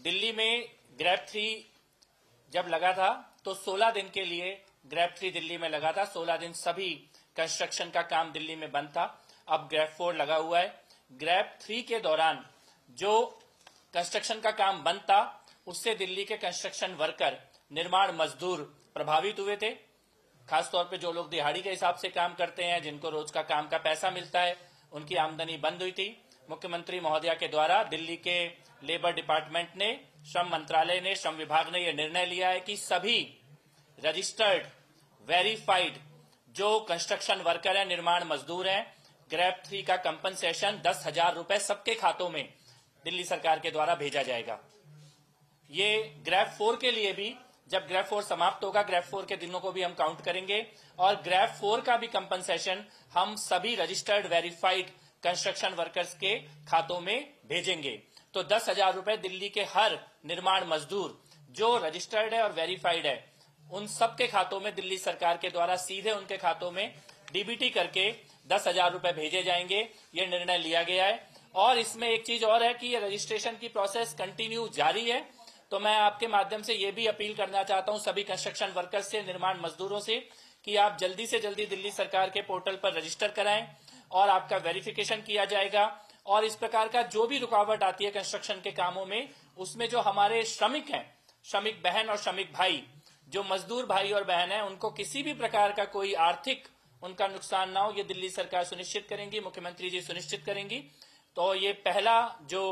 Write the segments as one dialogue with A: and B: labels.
A: दिल्ली में ग्रैब 3 जब लगा था तो 16 दिन के लिए ग्रैब 3 दिल्ली में लगा था। 16 दिन सभी कंस्ट्रक्शन का काम दिल्ली में बंद था। अब ग्रैब 4 लगा हुआ है। ग्रैब 3 के दौरान जो कंस्ट्रक्शन का काम बंद था उससे दिल्ली के कंस्ट्रक्शन वर्कर, निर्माण मजदूर प्रभावित हुए थे। खासतौर पे जो लोग दिहाड़ी के हिसाब से काम करते हैं, जिनको रोज का काम का पैसा मिलता है, उनकी आमदनी बंद हुई थी। मुख्यमंत्री महोदया के द्वारा दिल्ली के लेबर डिपार्टमेंट ने, श्रम मंत्रालय ने, श्रम विभाग ने यह निर्णय लिया है कि सभी रजिस्टर्ड, वेरीफाइड जो कंस्ट्रक्शन वर्कर हैं, निर्माण मजदूर हैं, ग्रैब 3 का कंपनसेशन 10,000 रुपए सबके खातों में दिल्ली सरकार के द्वारा भेजा जाएगा। ये ग्रैब 4 के लिए भी, जब ग्रैब 4 समाप्त होगा, ग्रैब 4 के दिनों को भी हम काउंट करेंगे और ग्रैब 4 का भी कंपनसेशन हम सभी रजिस्टर्ड, वेरीफाइड कंस्ट्रक्शन वर्कर्स के खातों में भेजेंगे। तो 10,000 रुपए दिल्ली के हर निर्माण मजदूर जो रजिस्टर्ड है और वेरीफाइड है, उन सबके खातों में दिल्ली सरकार के द्वारा सीधे उनके खातों में डीबीटी करके 10,000 रुपए भेजे जाएंगे। ये निर्णय लिया गया है। और इसमें एक चीज और है कि ये रजिस्ट्रेशन की प्रोसेस कंटिन्यू जारी है। तो मैं आपके माध्यम से ये भी अपील करना चाहता हूं सभी कंस्ट्रक्शन वर्कर्स से, निर्माण मजदूरों से, कि आप जल्दी से जल्दी दिल्ली सरकार के पोर्टल पर रजिस्टर कराएं और आपका वेरिफिकेशन किया जाएगा। और इस प्रकार का जो भी रुकावट आती है कंस्ट्रक्शन के कामों में, उसमें जो हमारे श्रमिक हैं, श्रमिक बहन और श्रमिक भाई, जो मजदूर भाई और बहन है, उनको किसी भी प्रकार का कोई आर्थिक उनका नुकसान ना हो, ये दिल्ली सरकार सुनिश्चित करेंगी, मुख्यमंत्री जी सुनिश्चित करेंगी। तो ये पहला जो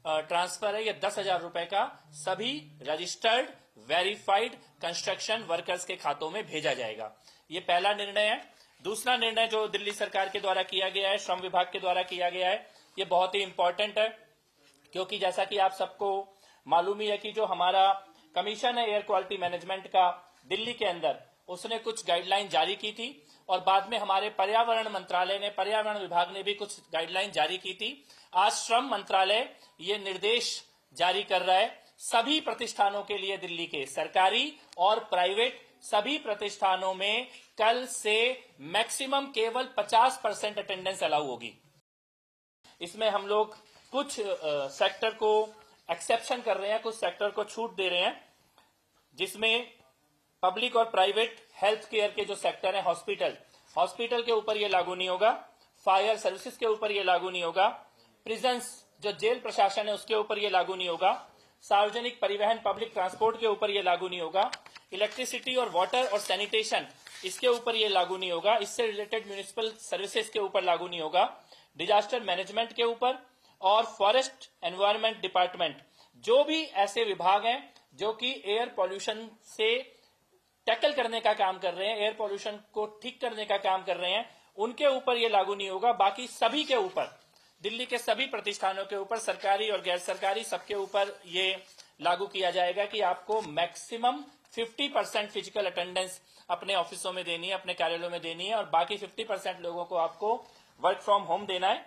A: ट्रांसफर है, ये 10,000 रुपए का सभी रजिस्टर्ड, वेरीफाइड कंस्ट्रक्शन वर्कर्स के खातों में भेजा जाएगा। ये पहला निर्णय है। दूसरा निर्णय जो दिल्ली सरकार के द्वारा किया गया है, श्रम विभाग के द्वारा किया गया है, ये बहुत ही इंपॉर्टेंट है, क्योंकि जैसा कि आप सबको मालूम ही है कि जो हमारा कमीशन है एयर क्वालिटी मैनेजमेंट का दिल्ली के अंदर, उसने कुछ गाइडलाइन जारी की थी और बाद में हमारे पर्यावरण मंत्रालय ने, पर्यावरण विभाग ने भी कुछ गाइडलाइन जारी की थी। आज श्रम मंत्रालय ये निर्देश जारी कर रहा है सभी प्रतिष्ठानों के लिए, दिल्ली के सरकारी और प्राइवेट सभी प्रतिष्ठानों में कल से मैक्सिमम केवल 50% अटेंडेंस अलाउ होगी। इसमें हम लोग कुछ सेक्टर को एक्सेप्शन कर रहे हैं, कुछ सेक्टर को छूट दे रहे हैं, जिसमें पब्लिक और प्राइवेट हेल्थ केयर के जो सेक्टर है, हॉस्पिटल के ऊपर ये लागू नहीं होगा, फायर सर्विसेज के ऊपर ये लागू नहीं होगा, प्रिजन्स जो जेल प्रशासन है उसके ऊपर ये लागू नहीं होगा, सार्वजनिक परिवहन पब्लिक ट्रांसपोर्ट के ऊपर ये लागू नहीं होगा, इलेक्ट्रिसिटी और वाटर और सैनिटेशन इसके ऊपर ये लागू नहीं होगा, इससे रिलेटेड म्यूनिसिपल सर्विसेज के ऊपर लागू नहीं होगा, डिजास्टर मैनेजमेंट के ऊपर और फॉरेस्ट एनवायरमेंट डिपार्टमेंट, जो भी ऐसे विभाग हैं जो कि एयर पॉल्यूशन से टैकल करने का काम कर रहे हैं, एयर पॉल्यूशन को ठीक करने का काम कर रहे हैं, उनके ऊपर ये लागू नहीं होगा। बाकी सभी के ऊपर, दिल्ली के सभी प्रतिष्ठानों के ऊपर, सरकारी और गैर सरकारी, सबके ऊपर ये लागू किया जाएगा कि आपको मैक्सिमम 50% फिजिकल अटेंडेंस अपने ऑफिसों में देनी है, अपने कार्यालयों में देनी है और बाकी 50% लोगों को आपको वर्क फ्रॉम होम देना है।